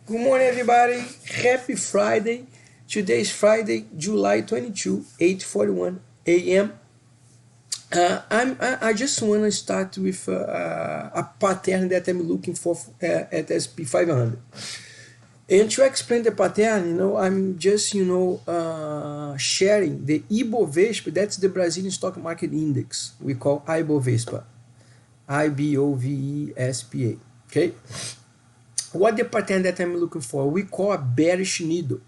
Good morning, everybody. Happy Friday. Today is Friday, July 22, 8:41 a.m. I just want to start with a pattern that I'm looking for at SP500. And to explain the pattern, I'm just, sharing the Ibovespa. That's the Brazilian Stock Market Index. We call Ibovespa. IBOVESPA. Okay? What the pattern that I'm looking for? We call a bearish needle.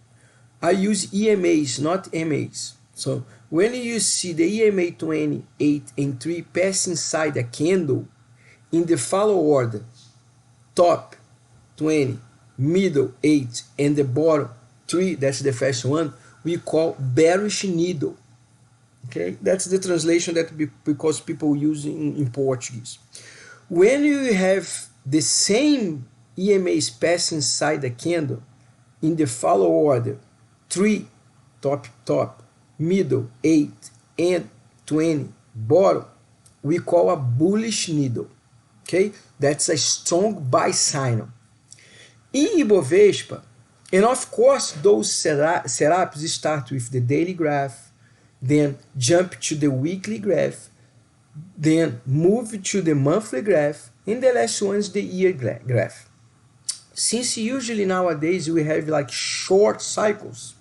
I use EMAs, not MAs. So when you see the EMA 28 and 3 pass inside a candle in the follow order, top 20, middle 8, and the bottom 3, that's the first one, we call bearish needle. Okay, that's the translation that because people use in Portuguese. When you have the same EMAs pass inside the candle in the follow order 3, top, middle 8, and 20, bottom, we call a bullish needle. Okay, that's a strong buy signal. In Ibovespa, and of course those setups start with the daily graph, then jump to the weekly graph, then move to the monthly graph, and the last one is the year graph. Since usually nowadays we have like short cycles,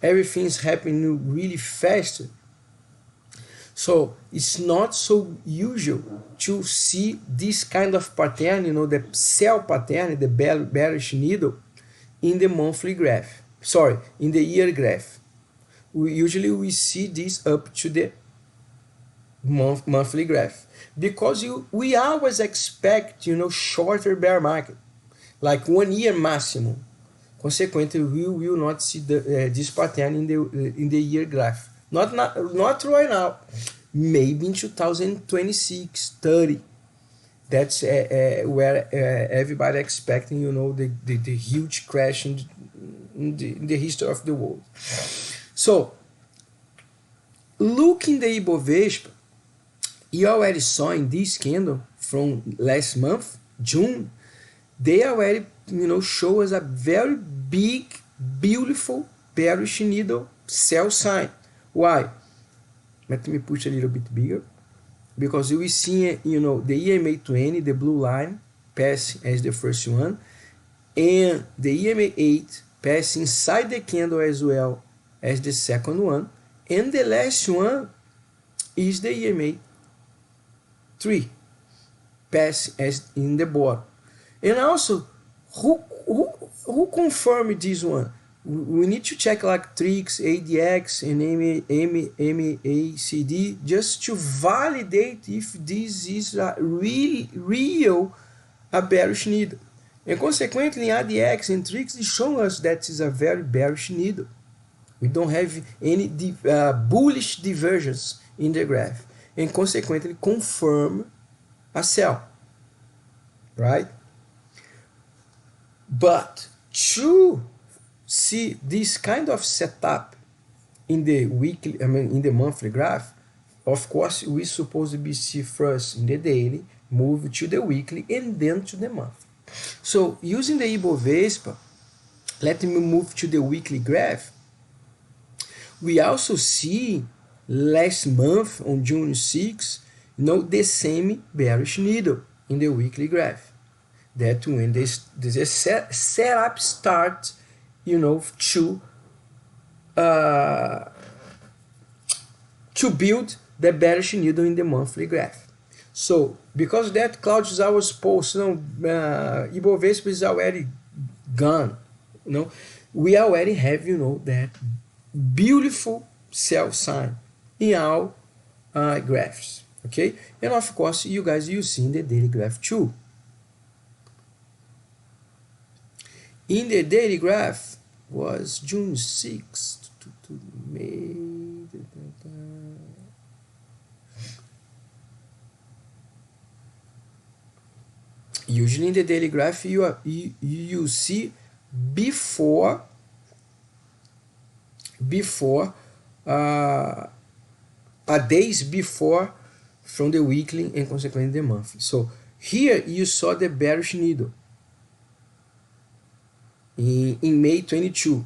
everything's happening really fast, so it's not so usual to see this kind of pattern, the sell pattern, the bearish needle, in the monthly graph, in the year graph. We see this up to the monthly graph, because we always expect, shorter bear market, like 1 year maximum. Consequently, we will not see this pattern in the year graph. Not right now. Maybe in 2026, 30. That's where everybody expecting, the huge crash in the history of the world. So, looking the Ibovespa, you already saw in this candle from last month, June, they already, show us a very big, beautiful bearish needle sell sign. Why? Let me push a little bit bigger. Because we see, the EMA 20, the blue line, pass as the first one, and the EMA 8 pass inside the candle as well as the second one, and the last one is the EMA 3, pass as in the bottom. And also, who confirmed this one? We need to check like TRIX, ADX, and MACD just to validate if this is a real bearish needle. And consequently, ADX and TRIX show us that is a very bearish needle. We don't have any bullish divergence in the graph, and consequently confirm a sell, right? But to see this kind of setup in the weekly, in the monthly graph, of course, we supposed to be see first in the daily, move to the weekly, and then to the monthly. So using the Ibovespa, let me move to the weekly graph. We also see last month on June 6, the same bearish needle in the weekly graph. That when this setup starts, to build the bearish needle in the monthly graph. So because that Claudius was post, Ibovespa is already gone. We already have, that beautiful sell sign in our graphs. Okay, and of course you guys see in the daily graph too. In the daily graph was June 6th to May. Usually in the daily graph you see before a days before from the weekly and consequently the monthly. So here you saw the bearish needle. in May 22.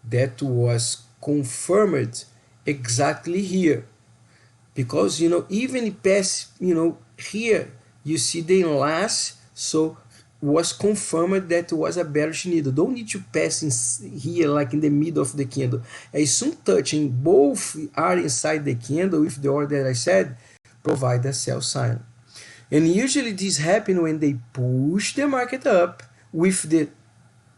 That was confirmed exactly here, because even past here you see the enlace, so was confirmed that it was a bearish needle. Don't need to pass in here like in the middle of the candle. As soon touching both are inside the candle with the order that I said, provide a sell sign. And usually this happens when they push the market up with the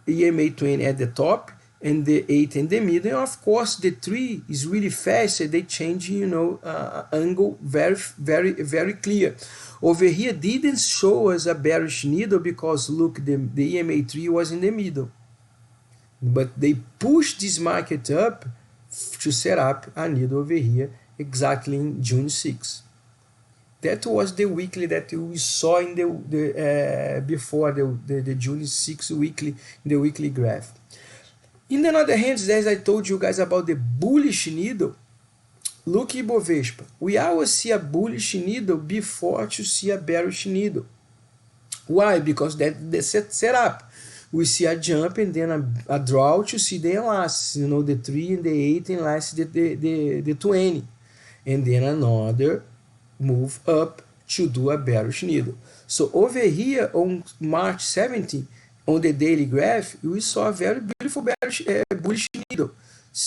EMA 20 at the top and the 8 in the middle. And of course, the 3 is really fast, so they change, angle very clear. Over here, didn't show us a bearish needle because look, the EMA 3 was in the middle. But they pushed this market up to set up a needle over here exactly in June 6. That was the weekly that we saw in the before the June 6 weekly, in the weekly graph. In the other hand, as I told you guys about the bullish needle, look Ibovespa. We always see a bullish needle before to see a bearish needle. Why? Because that's the setup. We see a jump and then a draw to see the enlace, the 3 and the 8 enlace the 20. And then another move up to do a bearish needle. So over here on March 17, on the daily graph, we saw a very beautiful bullish needle.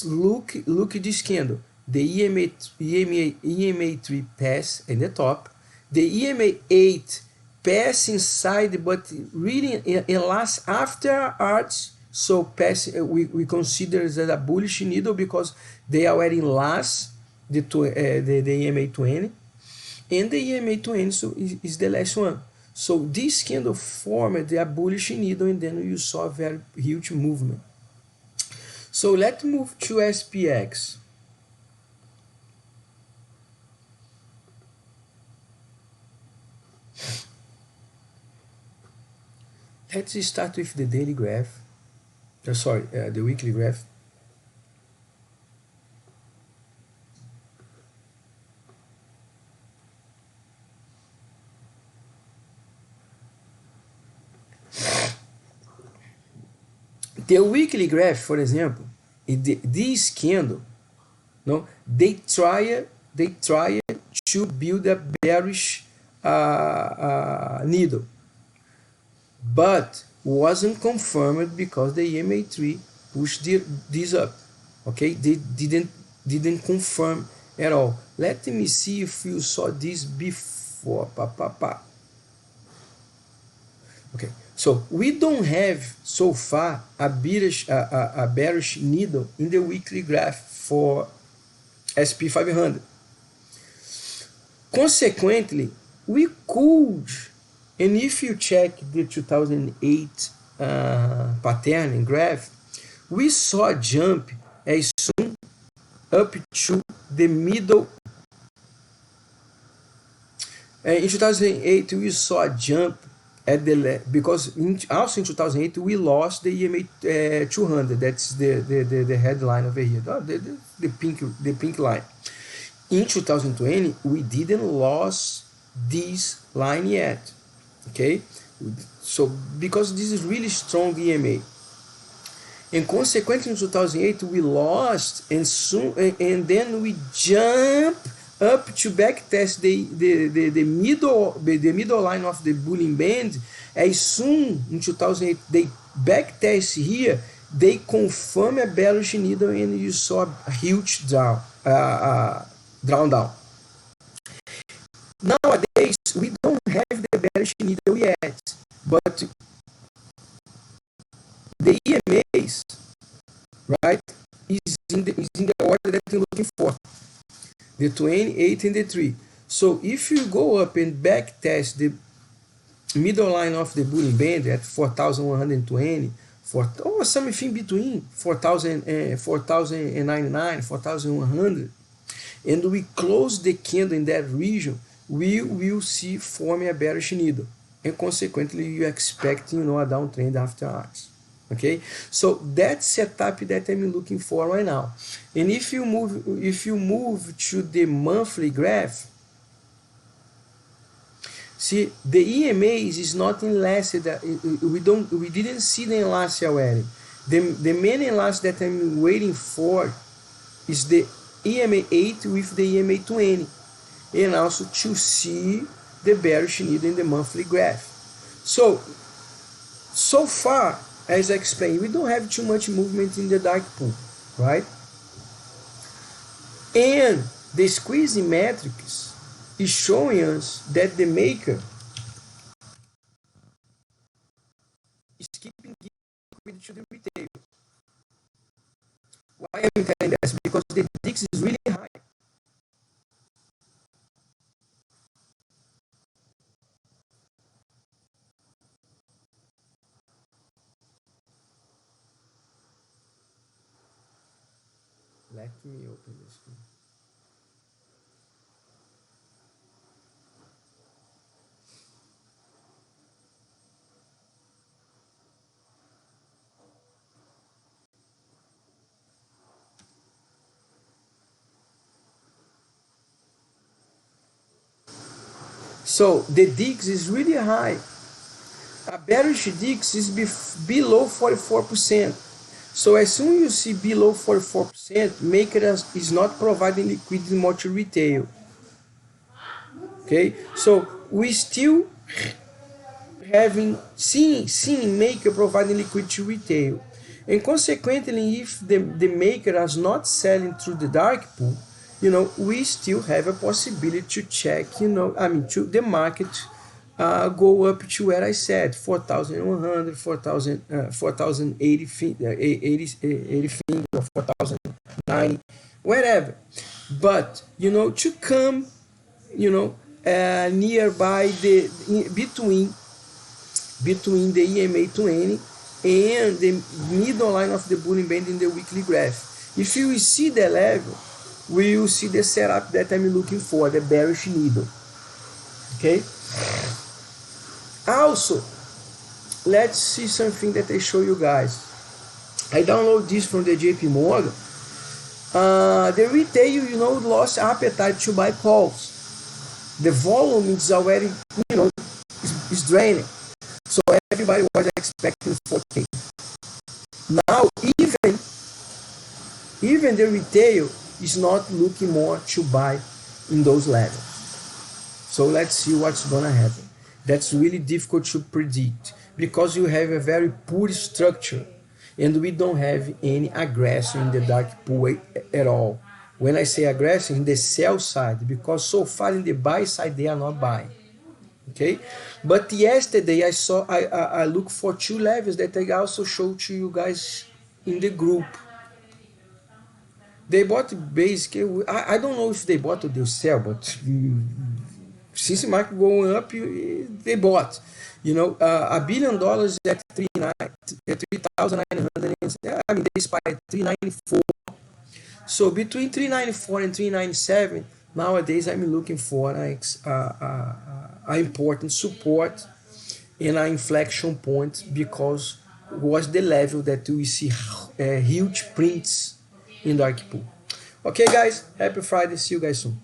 Look at this candle. The EMA 3 pass in the top. The EMA 8 pass inside, but really enlace afterwards. So pass we consider that a bullish needle because they are already enlace the EMA 20. And the EMA 20 is the last one. So this candle formed a bullish needle, and then you saw a very huge movement. So let's move to SPX. Let's start with the daily graph. The weekly graph. The weekly graph, for example, this candle, they try to build a bearish needle, but wasn't confirmed because the EMA 3 pushed this up. Okay, they didn't confirm at all. Let me see if you saw this before. Okay. So we don't have so far a bearish needle in the weekly graph for SP 500. Consequently, we could, and if you check the 2008 pattern and graph, we saw a jump as soon up to the middle. In 2008, we saw a jump because also in 2008 we lost the EMA 200. That's the headline over here, the pink line. In 2020 we didn't lose this line yet. Okay, so because this is really strong EMA, and consequently in 2008 we lost, and then we jump up to backtest the middle line of the bullion band. As soon in 2008 they backtest here, they confirm a bearish needle, and you saw a huge down. Nowadays we don't have the bearish needle yet, but the EMAs, right, is in the order that you're looking for. The 28 and the 3. So if you go up and back test the middle line of the bullion band at 4,120, or something between 4,099, 4,100, and we close the candle in that region, we will see forming a bearish needle, and consequently you expect a downtrend afterwards. Okay, so that's setup that I'm looking for right now. And if you move to the monthly graph, See, the EMAs is not enlaced. We didn't see the enlace already. The main enlace that I'm waiting for is the EMA 8 with the EMA 20, and also to see the bearish needle in the monthly graph. So far, as I explained, we don't have too much movement in the dark pool, right? And the squeezing metrics is showing us that the maker is keeping liquidity to the retail. Why am I telling that? Because the DIX is really high. Let me open this one. So the DIX is really high. A bearish DIX is below 44%. So as soon as you see below 44%, maker is not providing liquidity more to retail. Okay, so we still seeing maker providing liquidity to retail, and consequently, if the maker is not selling through the dark pool, we still have a possibility to check, to the market go up to where I said 4,100, 4,080 or 4,090, whatever. But to come, nearby between the EMA 20 and the middle line of the bullion band in the weekly graph. If you see the level, we will see the setup that I'm looking for, the bearish needle. Okay. Also, let's see something that I show you guys. I download this from the JP Morgan. The retail, lost appetite to buy calls. The volume is already, is draining. So everybody was expecting 4K. Now, even the retail is not looking more to buy in those levels. So let's see what's gonna happen. That's really difficult to predict because you have a very poor structure and we don't have any aggression in the dark pool at all. When I say aggression, in the sell side, because so far in the buy side they are not buying. Okay, but yesterday I looked for two levels that I also showed to you guys in the group. They bought basically, I don't know if they bought or they sell, but since the market going up, they bought. $1 billion at 3,900. I mean, they spiked 394. So between 394 and 397, nowadays I'm looking for an important support and an inflection point, because was the level that we see huge prints in dark pool. Okay, guys, happy Friday. See you guys soon.